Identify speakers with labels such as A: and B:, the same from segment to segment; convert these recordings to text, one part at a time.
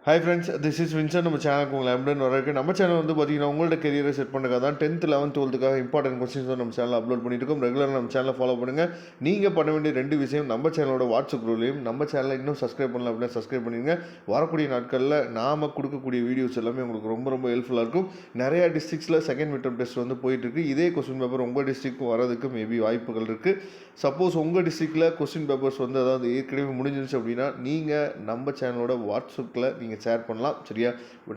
A: Hi friends, this is Vinson. நம்ம சேனலுக்கு உங்களை அப்படின்னு வரக்கு நம்ம சேனல் வந்து பார்த்தீங்கன்னா உங்களோட கெரியரை செட் பண்ணுறதுக்காக தான் 10th 11th 12th important questions வந்து நம்ம சேனலில் அப்லோட் பண்ணிட்டு இருக்கோம். ரெகுலராக நம்ம சேனலை ஃபாலோ பண்ணுங்கள். நீங்கள் பண்ண வேண்டிய 2 விஷயம், நம்ம சேனலோட வாட்ஸ்அப் குரூப்லையும் நம்ம சேனலை இன்னும் சப்ஸ்கிரைப் பண்ணல அப்படின்னா சப்ஸ்கிரைப் பண்ணிடுங்க. வரக்கூடிய நாட்களில் நாம் கொடுக்கக்கூடிய வீடியோஸ் எல்லாமே உங்களுக்கு ரொம்ப ரொம்ப ஹெல்ப்ஃபுல்லாக இருக்கும். நிறையா டிஸ்ட்ரிக்ஸில் செகண்ட் மிட் டெஸ்ட் வந்து போயிட்டுருக்கு. இதே கொஸ்டின் பேப்பர் உங்கள் டிஸ்ட்ரிக்ட் வரதுக்கு மேபி வாய்ப்புகள் இருக்குது. சப்போஸ் உங்கள் டிஸ்ட்ரிக்டில் கொஸ்டின் பேப்பர்ஸ் வந்து அதாவது ஏற்கனவே முடிஞ்சிருச்சு அப்படின்னா நீங்கள் நம்ம சேனலோட வாட்ஸ்அப்பில் நீங்கள் ஷேர் பண்ணலாம். சரியா?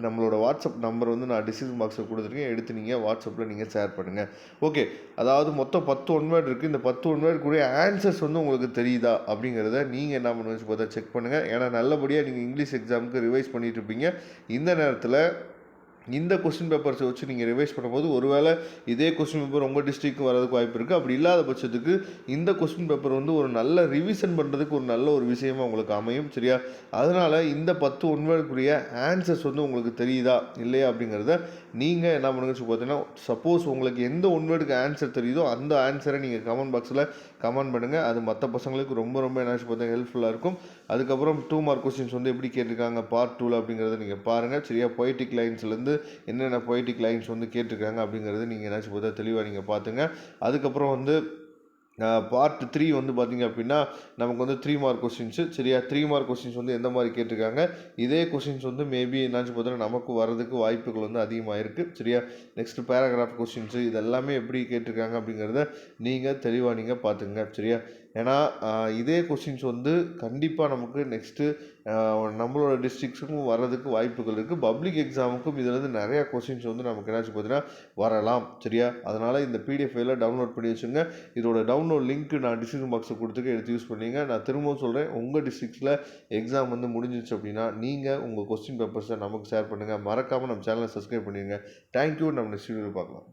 A: நம்மளோட வாட்ஸ்அப் நம்பர் வந்து நான் டிஸ்கிரிப்ஷன் பாக்ஸில் கொடுத்துருக்கேன். எடுத்து நீங்கள் வாட்ஸ்அப்பில் நீங்கள் ஷேர் பண்ணுங்கள். ஓகே, அதாவது மொத்தம் 10 ஒன் வேர்டு இருக்குது. இந்த 10 ஒன் வேர்டுக்குரிய ஆன்சர்ஸ் வந்து உங்களுக்கு தெரியுதா அப்படிங்கிறத நீங்கள் என்ன பண்ணுவீங்க பார்த்தா செக் பண்ணுங்கள். ஏன்னா நல்லபடியாக நீங்கள் இங்கிலீஷ் எக்ஸாமுக்கு ரிவைஸ் பண்ணிட்டு இருப்பீங்க. இந்த நேரத்தில் இந்த கொஸ்டின் பேப்பர்ஸை வச்சு நீங்கள் ரிவைஸ் பண்ணும்போது ஒருவேளை இதே கொஸ்டின் பேப்பர் உங்கள் டிஸ்ட்ரிக்ட்டுக்கு வரதுக்கு வாய்ப்பு இருக்குது. அப்படி இல்லாத பட்சத்துக்கு இந்த கொஸ்டின் பேப்பர் வந்து ஒரு நல்ல ரிவிஷன் பண்ணுறதுக்கு ஒரு நல்ல ஒரு விஷயமாக உங்களுக்கு அமையும். சரியா? அதனால் இந்த 10 ஒன்வேர்டுக்குரிய ஆன்சர்ஸ் வந்து உங்களுக்கு தெரியுதா இல்லையா அப்படிங்கிறத நீங்கள் என்ன பண்ணுங்கன்னு பார்த்தீங்கன்னா, சப்போஸ் உங்களுக்கு எந்த ஒன்வேர்டுக்கு ஆன்சர் தெரியுதோ அந்த ஆன்சரை நீங்கள் கமெண்ட் பாக்ஸில் கமெண்ட் பண்ணுங்கள். அது மற்ற பசங்களுக்கு ரொம்ப ரொம்ப என்ன பார்த்தீங்கன்னா ஹெல்ப்ஃபுல்லாக இருக்கும். அதுக்கப்புறம் 2 மார்க் கொஸ்டின்ஸ் வந்து எப்படி கேட்டிருக்காங்க பார்ட் 2 அப்படிங்கிறத நீங்கள் பாருங்கள். சரியா? பொய்டிக் லைன்ஸ்லேருந்து என்னென்ன பொய்டிக் லைன்ஸ் வந்து கேட்டிருக்காங்க அப்படிங்கிறது நீங்கள் என்னாச்சும் பார்த்தா தெளிவாக நீங்கள் பார்த்துங்க. அதுக்கப்புறம் வந்து பார்ட் 3 வந்து பார்த்திங்க அப்படின்னா நமக்கு வந்து 3 மார்க் கொஸ்டின்ஸு. சரியா? 3 மார்க் கொஸ்டின்ஸ் வந்து எந்த மாதிரி கேட்டிருக்காங்க, இதே கொஸ்டின்ஸ் வந்து மேபி என்னாச்சும் பார்த்தீங்கன்னா நமக்கு வரதுக்கு வாய்ப்புகள் வந்து அதிகமாக இருக்குது. சரியா? நெக்ஸ்ட் பேராகிராஃப் கொஸ்டின்ஸு இதெல்லாமே எப்படி கேட்டிருக்காங்க அப்படிங்கிறத நீங்கள் தெளிவாக நீங்கள் பார்த்துங்க. சரியா? ஏன்னா இதே கொஸ்டின்ஸ் வந்து கண்டிப்பாக நமக்கு நெக்ஸ்ட்டு நம்மளோட டிஸ்ட்ரிக்ஸுக்கும் வர்றதுக்கு வாய்ப்புகள் இருக்குது. பப்ளிக் எக்ஸாமுக்கும் இதிலேருந்து நிறையா கொஸ்டின்ஸ் வந்து நமக்கு என்னாச்சும் பார்த்தீங்கன்னா வரலாம். சரியா? அதனால் இந்த பிடிஎஃப் ஃபைலை டவுன்லோட் பண்ணி வச்சுங்க. இதோட டவுன்லோட் லிங்க் நான் டிஸ்கிரிப்ஷன் பாக்ஸில் கொடுத்துக்க எடுத்து யூஸ் பண்ணிங்க. நான் திரும்பவும் சொல்கிறேன், உங்கள் டிஸ்ட்ரிக்ஸில் எக்ஸாம் வந்து முடிஞ்சிச்சு அப்படின்னா நீங்கள் உங்கள் கொஸ்டின் பேப்பர்ஸை நமக்கு ஷேர் பண்ணுங்கள். மறக்காமல் நம்ம சேனலை சப்ஸ்கிரைப் பண்ணிடுங்க. தேங்க்யூ. நம்ம நெக்ஸ்ட் வீடியோவில் பார்க்கலாம்.